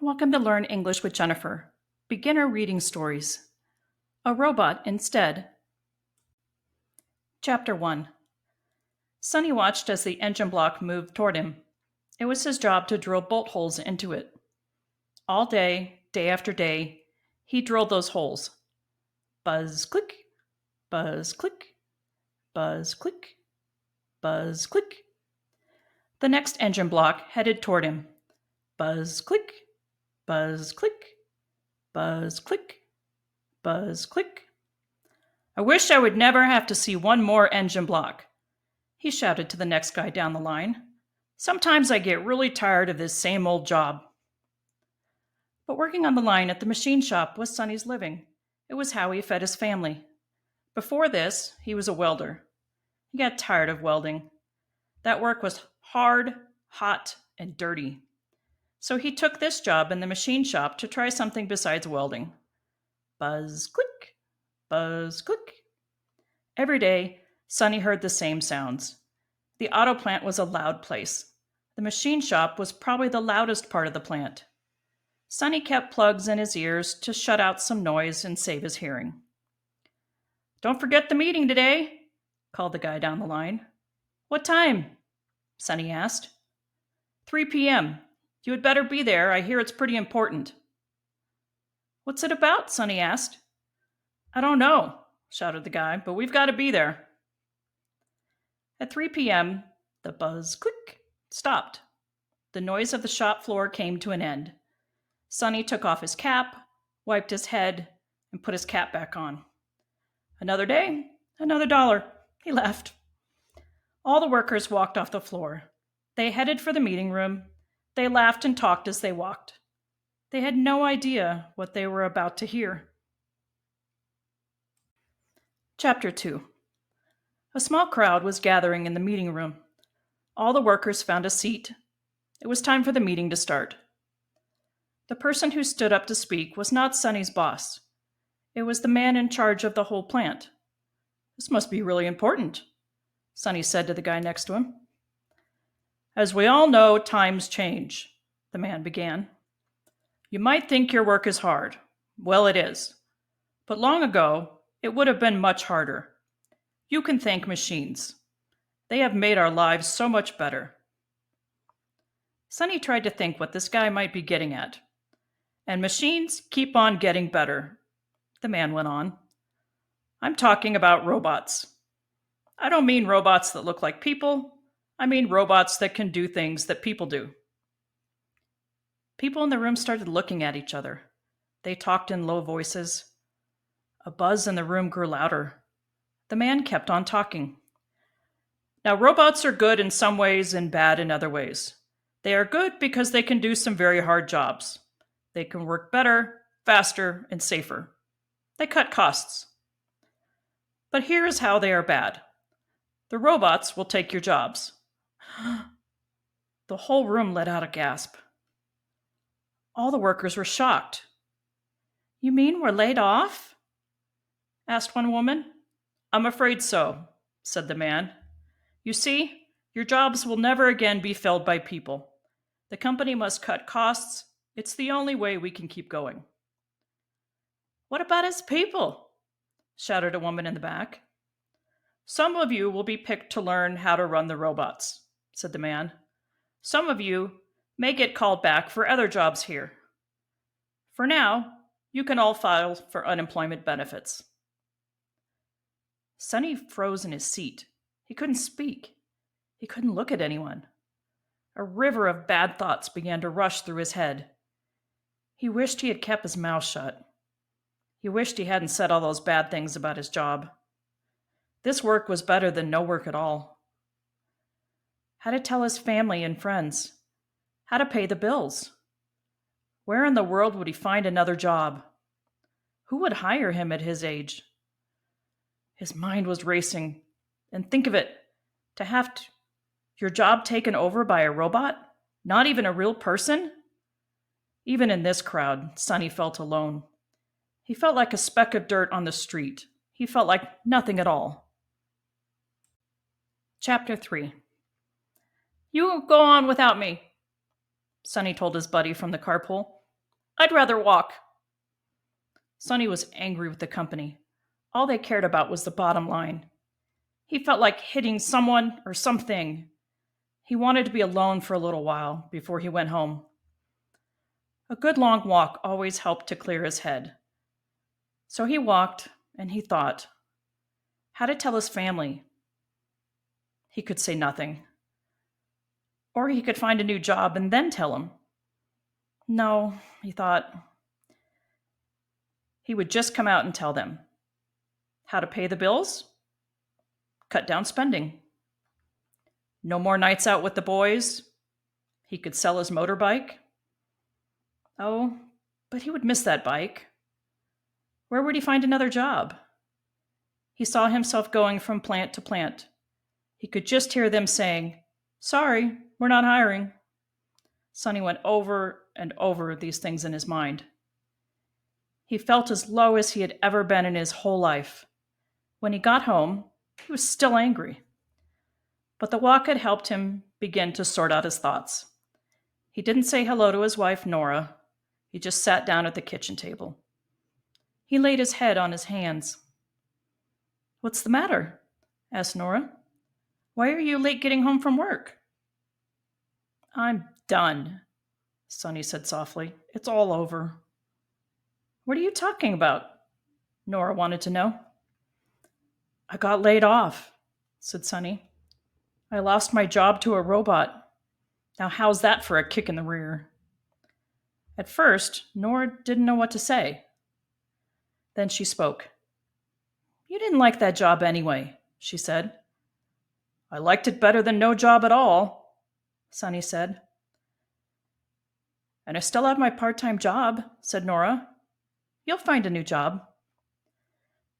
Welcome to Learn English with Jennifer. Beginner reading stories. A robot instead. Chapter 1. Sonny watched as the engine block moved toward him. It was his job to drill bolt holes into it. All day, day after day, he drilled those holes. Buzz click, buzz click, buzz click, buzz click. The next engine block headed toward him. Buzz click, buzz click, buzz click, buzz click. I wish I would never have to see one more engine block, he shouted to the next guy down the line. Sometimes I get really tired of this same old job. But working on the line at the machine shop was Sonny's living. It was how he fed his family. Before this, he was a welder. He got tired of welding. That work was hard, hot, and dirty. So he took this job in the machine shop to try something besides welding. Buzz click, buzz click. Every day, Sonny heard the same sounds. The auto plant was a loud place. The machine shop was probably the loudest part of the plant. Sonny kept plugs in his ears to shut out some noise and save his hearing. Don't forget the meeting today, called the guy down the line. What time? Sonny asked. 3 p.m. You had better be there. I hear it's pretty important. What's it about? Sonny asked. I don't know, shouted the guy, but we've got to be there. At 3 p.m., the buzz click stopped. The noise of the shop floor came to an end. Sonny took off his cap, wiped his head, and put his cap back on. Another day, another dollar. He left. All the workers walked off the floor. They headed for the meeting room. They laughed and talked as they walked. They had no idea what they were about to hear. Chapter 2. A small crowd was gathering in the meeting room. All the workers found a seat. It was time for the meeting to start. The person who stood up to speak was not Sonny's boss. It was the man in charge of the whole plant. This must be really important, Sonny said to the guy next to him. As we all know, times change, the man began. You might think your work is hard. Well, it is. But long ago, it would have been much harder. You can thank machines. They have made our lives so much better. Sonny tried to think what this guy might be getting at. And machines keep on getting better, the man went on. I'm talking about robots. I don't mean robots that look like people. I mean robots that can do things that people do. People in the room started looking at each other. They talked in low voices. A buzz in the room grew louder. The man kept on talking. Now, robots are good in some ways and bad in other ways. They are good because they can do some very hard jobs. They can work better, faster, and safer. They cut costs. But here is how they are bad. The robots will take your jobs. The whole room let out a gasp. All the workers were shocked. You mean we're laid off? Asked one woman. I'm afraid so, said the man. You see, your jobs will never again be filled by people. The company must cut costs. It's the only way we can keep going. What about his people? Shouted a woman in the back. Some of you will be picked to learn how to run the robots, said the man. Some of you may get called back for other jobs here. For now, you can all file for unemployment benefits. Sonny froze in his seat. He couldn't speak. He couldn't look at anyone. A river of bad thoughts began to rush through his head. He wished he had kept his mouth shut. He wished he hadn't said all those bad things about his job. This work was better than no work at all. How to tell his family and friends? How to pay the bills? Where in the world would he find another job? Who would hire him at his age? His mind was racing. And think of it, to have your job taken over by a robot? Not even a real person? Even in this crowd, Sonny felt alone. He felt like a speck of dirt on the street. He felt like nothing at all. Chapter 3. You go on without me, Sonny told his buddy from the carpool. I'd rather walk. Sonny was angry with the company. All they cared about was the bottom line. He felt like hitting someone or something. He wanted to be alone for a little while before he went home. A good long walk always helped to clear his head. So he walked and he thought how to tell his family. He could say nothing. Or he could find a new job and then tell them. No, he thought. He would just come out and tell them. How to pay the bills? Cut down spending. No more nights out with the boys. He could sell his motorbike. Oh, but he would miss that bike. Where would he find another job? He saw himself going from plant to plant. He could just hear them saying, "Sorry, we're not hiring." Sonny went over and over these things in his mind. He felt as low as he had ever been in his whole life. When he got home, he was still angry. But the walk had helped him begin to sort out his thoughts. He didn't say hello to his wife, Nora. He just sat down at the kitchen table. He laid his head on his hands. "What's the matter?" asked Nora. "Why are you late getting home from work?" "I'm done," Sonny said softly. "It's all over." "What are you talking about?" Nora wanted to know. "I got laid off," said Sonny. "I lost my job to a robot. Now how's that for a kick in the rear?" At first, Nora didn't know what to say. Then she spoke. "You didn't like that job anyway," she said. "I liked it better than no job at all," Sonny said. "And I still have my part-time job," said Nora. "You'll find a new job."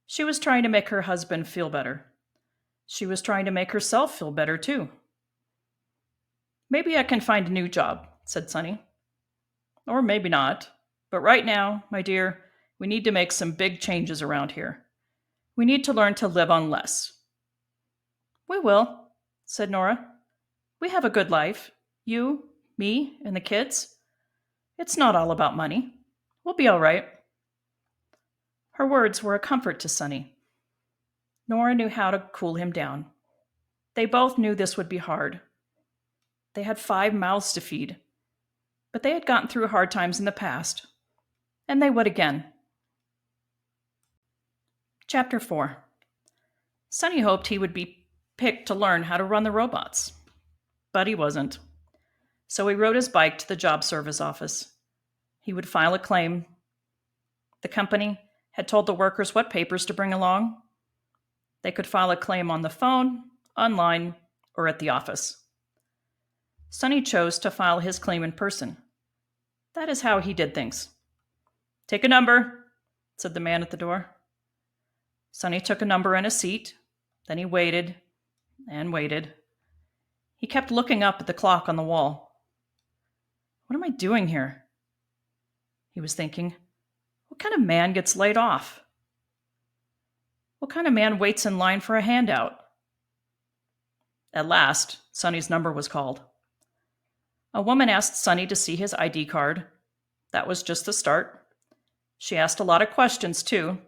She was trying to make her husband feel better. She was trying to make herself feel better, too. "Maybe I can find a new job," said Sonny. "Or maybe not. But right now, my dear, we need to make some big changes around here. We need to learn to live on less." "We will," said Nora. "We have a good life. You, me, and the kids. It's not all about money. We'll be all right." Her words were a comfort to Sonny. Nora knew how to cool him down. They both knew this would be hard. They had 5 mouths to feed, but they had gotten through hard times in the past, and they would again. Chapter 4. Sonny hoped he would be picked to learn how to run the robots, but he wasn't. So he rode his bike to the job service office. He would file a claim. The company had told the workers what papers to bring along. They could file a claim on the phone, online, or at the office. Sonny chose to file his claim in person. That is how he did things. "Take a number," said the man at the door. Sonny took a number and a seat. Then he waited and waited. He kept looking up at the clock on the wall. "What am I doing here?" he was thinking. "What kind of man gets laid off? What kind of man waits in line for a handout?" At last, Sonny's number was called. A woman asked Sonny to see his ID card. That was just the start. She asked a lot of questions, too.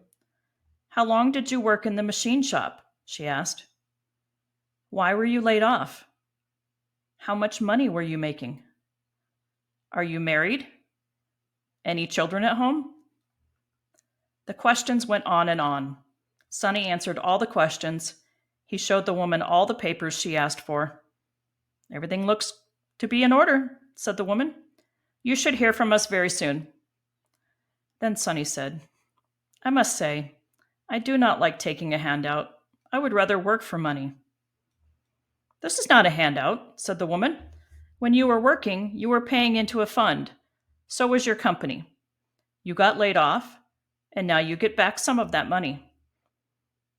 "How long did you work in the machine shop?" she asked. "Why were you laid off? How much money were you making? Are you married? Any children at home?" The questions went on and on. Sonny answered all the questions. He showed the woman all the papers she asked for. "Everything looks to be in order," said the woman. "You should hear from us very soon." Then Sonny said, "I must say, I do not like taking a handout. I would rather work for money." "This is not a handout," said the woman. "When you were working, you were paying into a fund. So was your company. You got laid off, and now you get back some of that money.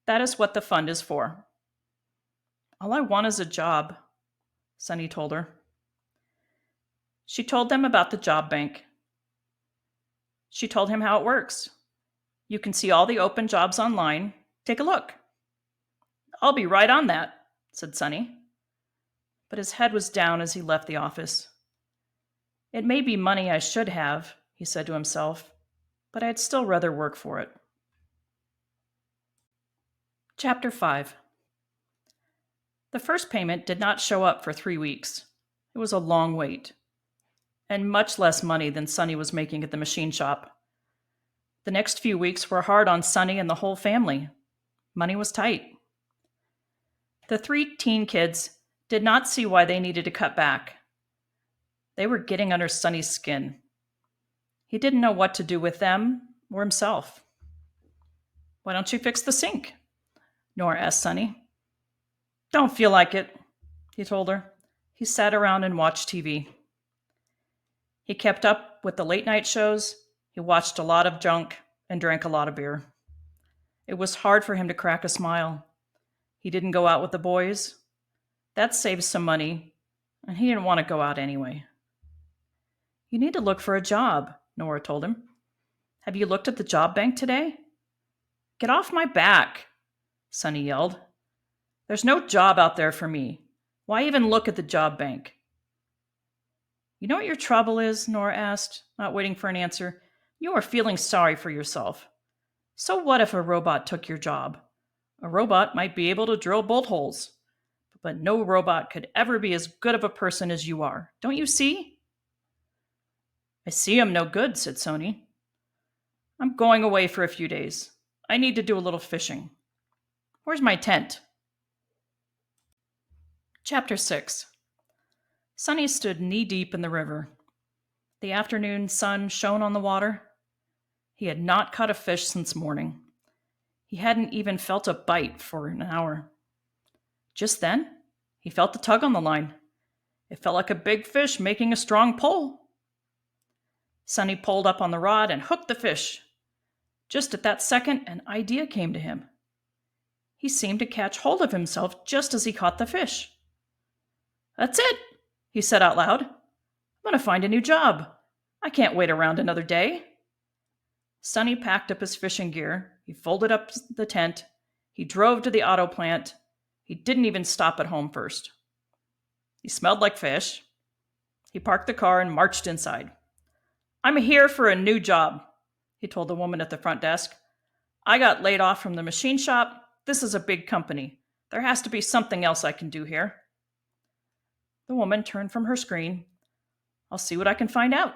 That is what the fund is for." "All I want is a job," Sonny told her. She told them about the job bank. She told him how it works. "You can see all the open jobs online. Take a look." "I'll be right on that," said Sonny. But his head was down as he left the office. "It may be money I should have," he said to himself, but I'd still rather work for it. Chapter 5. The first payment did not show up for 3 weeks. It was a long wait, and much less money than Sonny was making at the machine shop. The next few weeks were hard on Sonny and the whole family. Money was tight. The 3 teen kids did not see why they needed to cut back. They were getting under Sonny's skin. He didn't know what to do with them or himself. "Why don't you fix the sink?" Nora asked Sonny. "Don't feel like it," he told her. He sat around and watched TV. He kept up with the late night shows. He watched a lot of junk and drank a lot of beer. It was hard for him to crack a smile. He didn't go out with the boys. That saved some money, and he didn't want to go out anyway. "You need to look for a job," Nora told him. "Have you looked at the job bank today?" "Get off my back," Sonny yelled. "There's no job out there for me. Why even look at the job bank?" "You know what your trouble is?" Nora asked, not waiting for an answer. "You are feeling sorry for yourself. So what if a robot took your job? A robot might be able to drill bolt holes, but no robot could ever be as good of a person as you are. Don't you see?" "I see I'm no good," said Sonny. "I'm going away for a few days. I need to do a little fishing. Where's my tent?" Chapter 6. Sonny stood knee-deep in the river. The afternoon sun shone on the water. He had not caught a fish since morning. He hadn't even felt a bite for an hour. Just then, he felt the tug on the line. It felt like a big fish making a strong pull. Sonny pulled up on the rod and hooked the fish. Just at that second, an idea came to him. He seemed to catch hold of himself just as he caught the fish. "That's it," he said out loud. "I'm going to find a new job. I can't wait around another day." Sonny packed up his fishing gear. He folded up the tent. He drove to the auto plant. He didn't even stop at home first. He smelled like fish. He parked the car and marched inside. "I'm here for a new job," he told the woman at the front desk. "I got laid off from the machine shop. This is a big company. There has to be something else I can do here." The woman turned from her screen. "I'll see what I can find out,"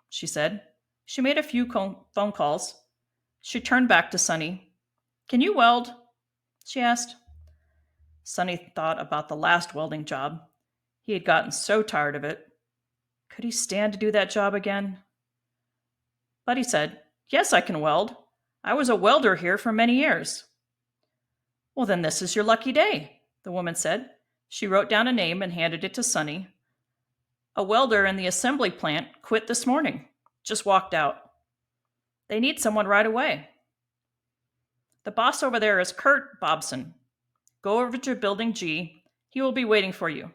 she said. She made a few phone calls. She turned back to Sonny. "Can you weld?" she asked. Sonny thought about the last welding job. He had gotten so tired of it. Could he stand to do that job again? But he said, "Yes, I can weld. I was a welder here for many years." "Well, then this is your lucky day," the woman said. She wrote down a name and handed it to Sonny. "A welder in the assembly plant quit this morning. Just walked out. They need someone right away. The boss over there is Kurt Bobson. Go over to Building G. He will be waiting for you.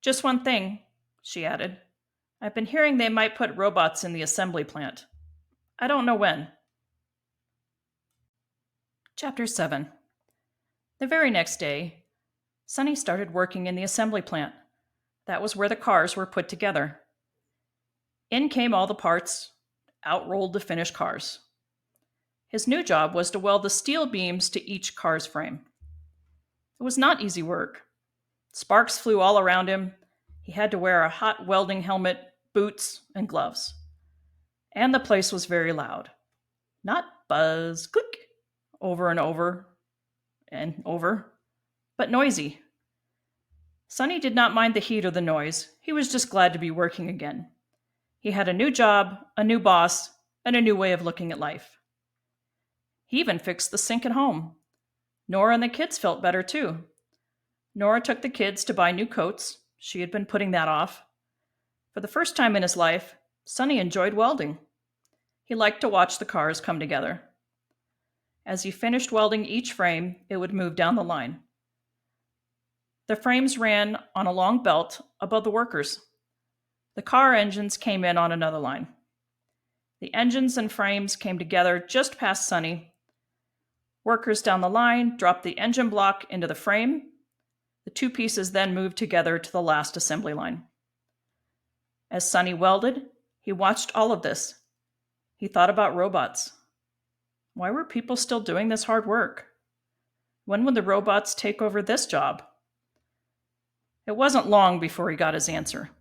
Just one thing," she added. "I've been hearing they might put robots in the assembly plant. I don't know when." Chapter 7. The very next day, Sonny started working in the assembly plant. That was where the cars were put together. In came all the parts, out rolled the finished cars. His new job was to weld the steel beams to each car's frame. It was not easy work. Sparks flew all around him. He had to wear a hot welding helmet, boots, and gloves. And the place was very loud. Not buzz, click, over and over and over, but noisy. Sonny did not mind the heat or the noise. He was just glad to be working again. He had a new job, a new boss, and a new way of looking at life. He even fixed the sink at home. Nora and the kids felt better too. Nora took the kids to buy new coats. She had been putting that off. For the first time in his life, Sonny enjoyed welding. He liked to watch the cars come together. As he finished welding each frame, it would move down the line. The frames ran on a long belt above the workers. The car engines came in on another line. The engines and frames came together just past Sonny. Workers down the line dropped the engine block into the frame. The two pieces then moved together to the last assembly line. As Sonny welded, He watched all of this. He thought about robots. Why were people still doing this hard work? When would the robots take over this job? It wasn't long before he got his answer.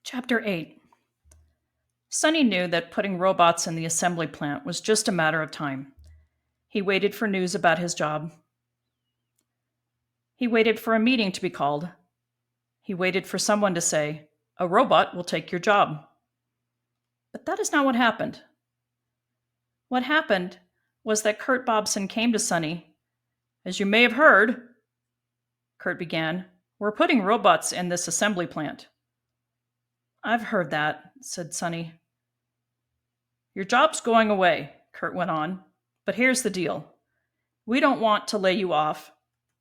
Chapter 8. Sonny knew that putting robots in the assembly plant was just a matter of time. He waited for news about his job. He waited for a meeting to be called. He waited for someone to say, "A robot will take your job." But that is not what happened. What happened was that Kurt Bobson came to Sonny. "As you may have heard," Kurt began, "we're putting robots in this assembly plant." "I've heard that," said Sonny. "Your job's going away," Kurt went on. "But here's the deal. We don't want to lay you off.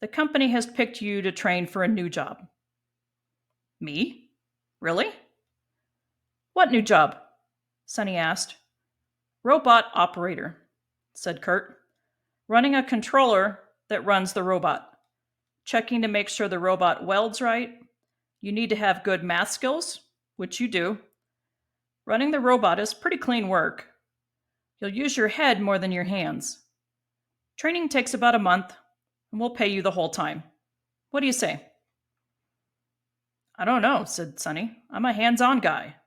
The company has picked you to train for a new job." "Me? Really?" "What new job?" Sonny asked. "Robot operator," said Kurt. "Running a controller that runs the robot. Checking to make sure the robot welds right. You need to have good math skills, which you do. Running the robot is pretty clean work. You'll use your head more than your hands. Training takes about a month, and we'll pay you the whole time. What do you say?" "I don't know," said Sonny. "I'm a hands-on guy.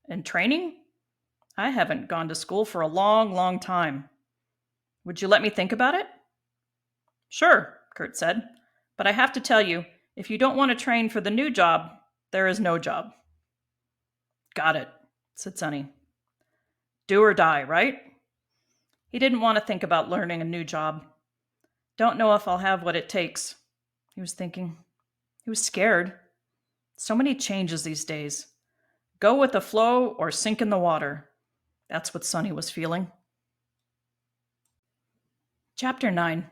And training? I haven't gone to school for a long, long time. Would you let me think about it?" "Sure," Kurt said. "But I have to tell you, if you don't want to train for the new job, there is no job." "Got it," said Sonny. Do or die, right? He didn't want to think about learning a new job. "Don't know if I'll have what it takes," he was thinking. He was scared. So many changes these days. Go with the flow or sink in the water. That's what Sonny was feeling. Chapter 9.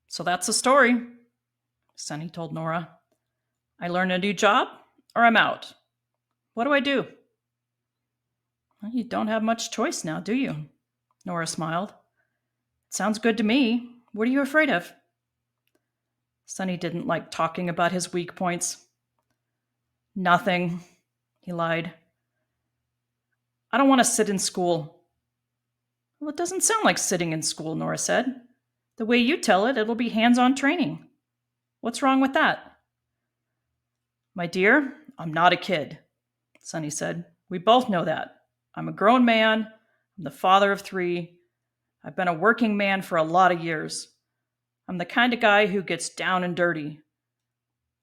"So that's the story," Sonny told Nora. "I learn a new job or I'm out. What do I do?" "Well, you don't have much choice now, do you?" Nora smiled. "It sounds good to me. What are you afraid of?" Sonny didn't like talking about his weak points. "Nothing," he lied. "I don't want to sit in school." "Well, it doesn't sound like sitting in school," Nora said. "The way you tell it, it'll be hands-on training. What's wrong with that?" "My dear, I'm not a kid," Sonny said. "We both know that. I'm a grown man. I'm the father of 3. I've been a working man for a lot of years. I'm the kind of guy who gets down and dirty.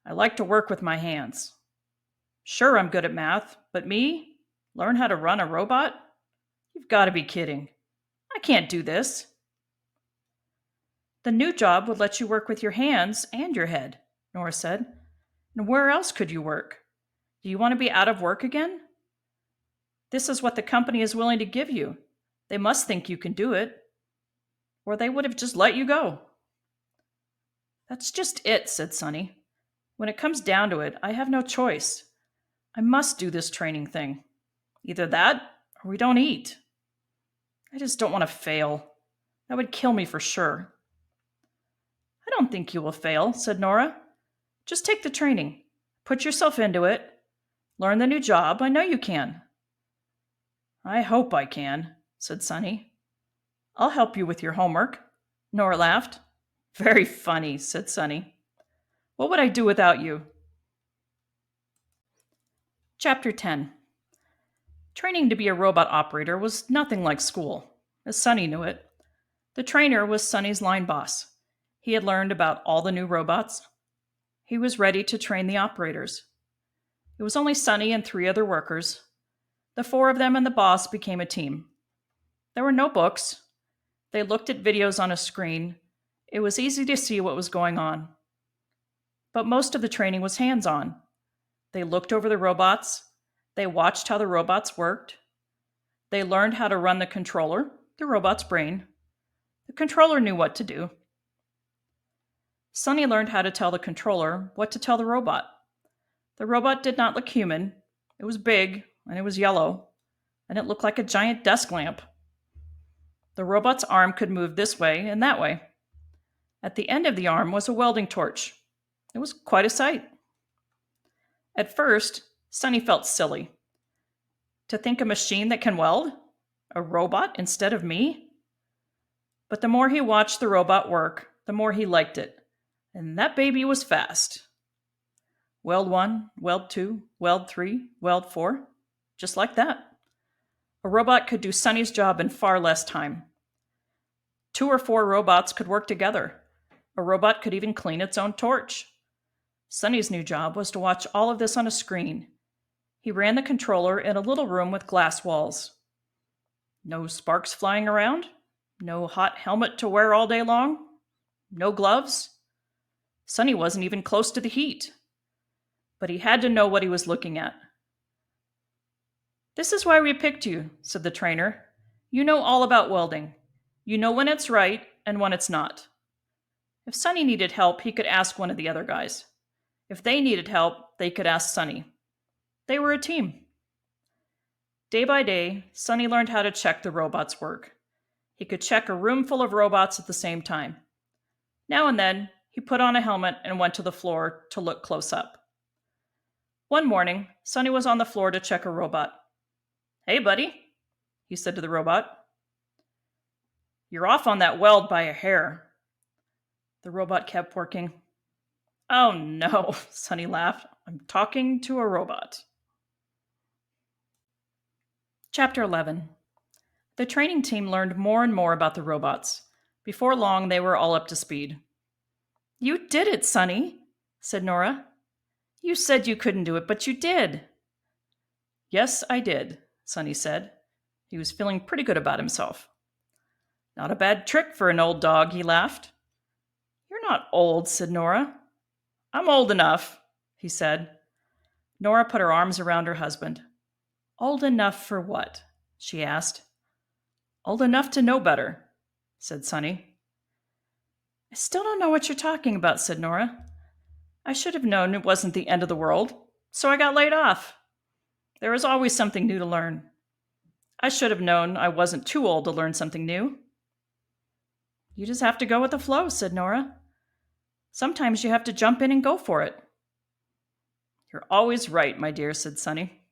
I like to work with my hands. Sure, I'm good at math, but me? Learn how to run a robot? You've got to be kidding. I can't do this." "The new job would let you work with your hands and your head," Nora said. "And where else could you work? Do you want to be out of work again? This is what the company is willing to give you. They must think you can do it, or they would have just let you go." "That's just it," said Sonny. "When it comes down to it, I have no choice. I must do this training thing. Either that, or we don't eat. I just don't want to fail. That would kill me for sure." "I don't think you will fail," said Nora. "Just take the training. Put yourself into it. Learn the new job. I know you can." "I hope I can," said Sonny. "I'll help you with your homework." Nora laughed. "Very funny," said Sonny. "What would I do without you?" Chapter 10. Training to be a robot operator was nothing like school, as Sonny knew it. The trainer was Sonny's line boss. He had learned about all the new robots. He was ready to train the operators. It was only Sonny and 3 other workers. The 4 of them and the boss became a team. There were no books. They looked at videos on a screen. It was easy to see what was going on. But most of the training was hands-on. They looked over the robots. They watched how the robots worked. They learned how to run the controller, the robot's brain. The controller knew what to do. Sonny learned how to tell the controller what to tell the robot. The robot did not look human. It was big, and it was yellow, and it looked like a giant desk lamp. The robot's arm could move this way and that way. At the end of the arm was a welding torch. It was quite a sight. At first, Sonny felt silly. To think a machine that can weld? A robot instead of me? But the more he watched the robot work, the more he liked it. And that baby was fast. Weld 1, weld 2, weld 3, weld 4. Just like that. A robot could do Sonny's job in far less time. 2 or 4 robots could work together. A robot could even clean its own torch. Sonny's new job was to watch all of this on a screen. He ran the controller in a little room with glass walls. No sparks flying around. No hot helmet to wear all day long. No gloves. Sonny wasn't even close to the heat. But he had to know what he was looking at. "This is why we picked you," said the trainer. "You know all about welding. You know when it's right and when it's not." If Sonny needed help, he could ask one of the other guys. If they needed help, they could ask Sonny. They were a team. Day by day, Sonny learned how to check the robots' work. He could check a room full of robots at the same time. Now and then, he put on a helmet and went to the floor to look close up. One morning, Sonny was on the floor to check a robot. "Hey, buddy," he said to the robot. "You're off on that weld by a hair." The robot kept working. "Oh no," Sonny laughed. "I'm talking to a robot." Chapter 11. The training team learned more and more about the robots. Before long, they were all up to speed. "You did it, Sonny," said Nora. "You said you couldn't do it, but you did." "Yes, I did," Sonny said. He was feeling pretty good about himself. "Not a bad trick for an old dog," he laughed. "You're not old," said Nora. "I'm old enough," he said. Nora put her arms around her husband. "Old enough for what?" she asked. "Old enough to know better," said Sonny. "I still don't know what you're talking about," said Nora. "I should have known it wasn't the end of the world, so I got laid off. There is always something new to learn. I should have known I wasn't too old to learn something new." "You just have to go with the flow," said Nora. "Sometimes you have to jump in and go for it." "You're always right, my dear," said Sonny.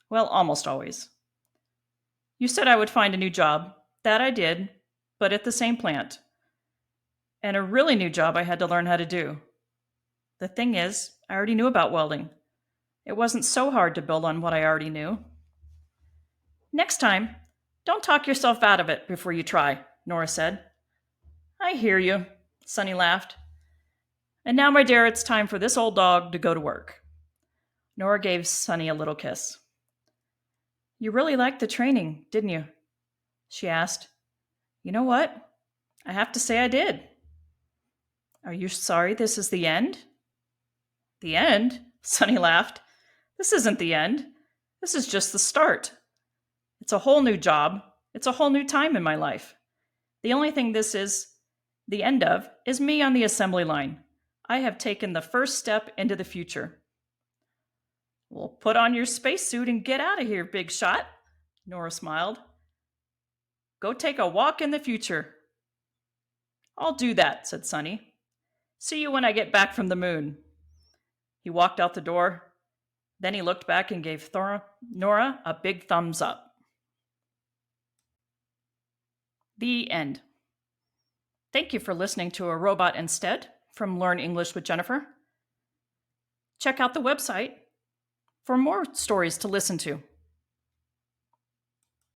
"Well, almost always. You said I would find a new job. That I did, but at the same plant. And a really new job I had to learn how to do. The thing is, I already knew about welding. It wasn't so hard to build on what I already knew." "Next time, don't talk yourself out of it before you try," Nora said. "I hear you," Sonny laughed. "And now, my dear, it's time for this old dog to go to work." Nora gave Sonny a little kiss. "You really liked the training, didn't you?" she asked. "You know what? I have to say I did." "Are you sorry this is the end?" "The end?" Sonny laughed. "This isn't the end. This is just the start. It's a whole new job. It's a whole new time in my life. The only thing this is the end of is me on the assembly line. I have taken the first step into the future." "Well, put on your spacesuit and get out of here, big shot," Nora smiled. "Go take a walk in the future." "I'll do that," said Sonny. "See you when I get back from the moon." He walked out the door. Then he looked back and gave Nora a big thumbs up. The end. Thank you for listening to A Robot Instead from Learn English with Jennifer. Check out the website for more stories to listen to.